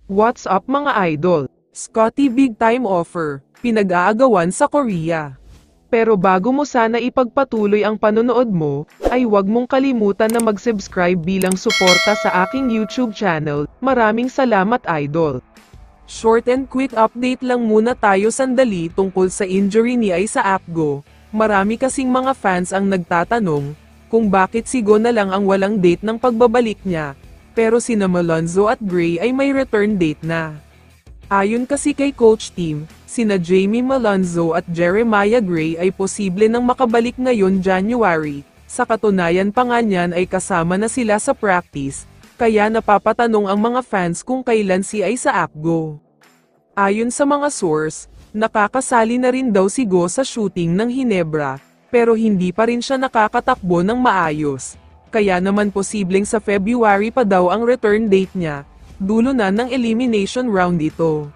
What's up mga idol? Scotty big time offer, pinag-aagawan sa Korea. Pero bago mo sana ipagpatuloy ang panonood mo, ay huwag mong kalimutan na mag-subscribe bilang suporta sa aking YouTube channel. Maraming salamat idol. Short and quick update lang muna tayo sandali tungkol sa injury ni Ai sa Apgo. Marami kasing mga fans ang nagtatanong kung bakit si Go na lang ang walang date ng pagbabalik niya. Pero sina Malonzo at Gray ay may return date na. Ayon kasi kay Coach Team, sina Jamie Malonzo at Jeremiah Gray ay posible nang makabalik ngayon January. Sa katunayan pa nga niyan ay kasama na sila sa practice, kaya napapatanong ang mga fans kung kailan si Ai sa Apgo. Ayon sa mga source, nakakasali na rin daw si Go sa shooting ng Hinebra, pero hindi pa rin siya nakakatakbo ng maayos. Kaya naman posibleng sa February pa daw ang return date niya, dulo na ng elimination round ito.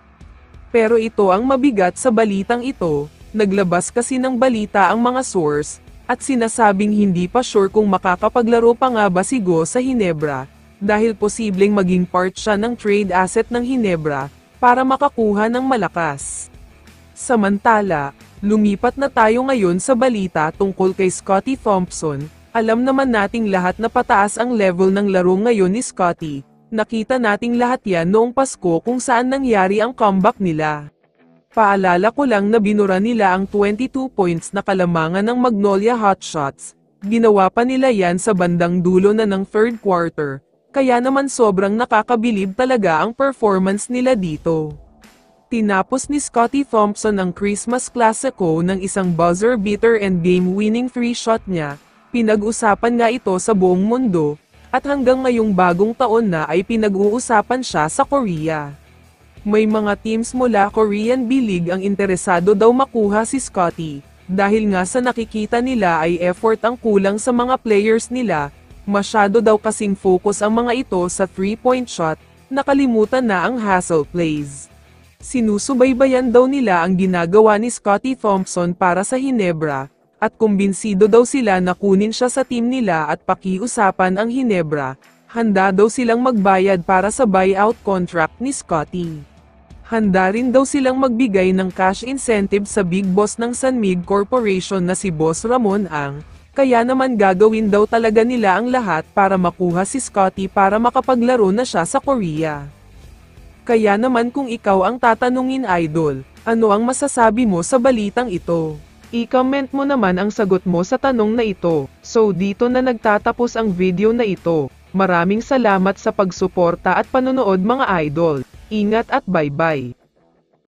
Pero ito ang mabigat sa balitang ito, naglabas kasi ng balita ang mga source, at sinasabing hindi pa sure kung makakapaglaro pa nga ba si Go sa Hinebra, dahil posibleng maging part siya ng trade asset ng Hinebra, para makakuha ng malakas. Samantala, lumipat na tayo ngayon sa balita tungkol kay Scottie Thompson. Alam naman nating lahat na pataas ang level ng laro ngayon ni Scottie. Nakita nating lahat yan noong Pasko kung saan nangyari ang comeback nila. Paalala ko lang na binura nila ang 22 points na kalamangan ng Magnolia Hotshots. Ginawa pa nila yan sa bandang dulo na ng third quarter. Kaya naman sobrang nakakabilib talaga ang performance nila dito. Tinapos ni Scottie Thompson ang Christmas Classico ng isang buzzer beater and game-winning 3-shot niya. Pinag-usapan nga ito sa buong mundo, at hanggang ngayong bagong taon na ay pinag-uusapan siya sa Korea. May mga teams mula Korean B-League ang interesado daw makuha si Scottie, dahil nga sa nakikita nila ay effort ang kulang sa mga players nila, masyado daw kasing focus ang mga ito sa 3-point shot, nakalimutan na ang hustle plays. Sinusubaybayan daw nila ang ginagawa ni Scottie Thompson para sa Hinebra, at kumbinsido daw sila na kunin siya sa team nila at pakiusapan ang Hinebra, handa daw silang magbayad para sa buyout contract ni Scottie. Handa rin daw silang magbigay ng cash incentive sa big boss ng Sanmig Corporation na si Boss Ramon Ang, kaya naman gagawin daw talaga nila ang lahat para makuha si Scottie para makapaglaro na siya sa Korea. Kaya naman kung ikaw ang tatanungin idol, ano ang masasabi mo sa balitang ito? I-comment mo naman ang sagot mo sa tanong na ito. So dito na nagtatapos ang video na ito. Maraming salamat sa pagsuporta at panonood mga idol. Ingat at bye-bye.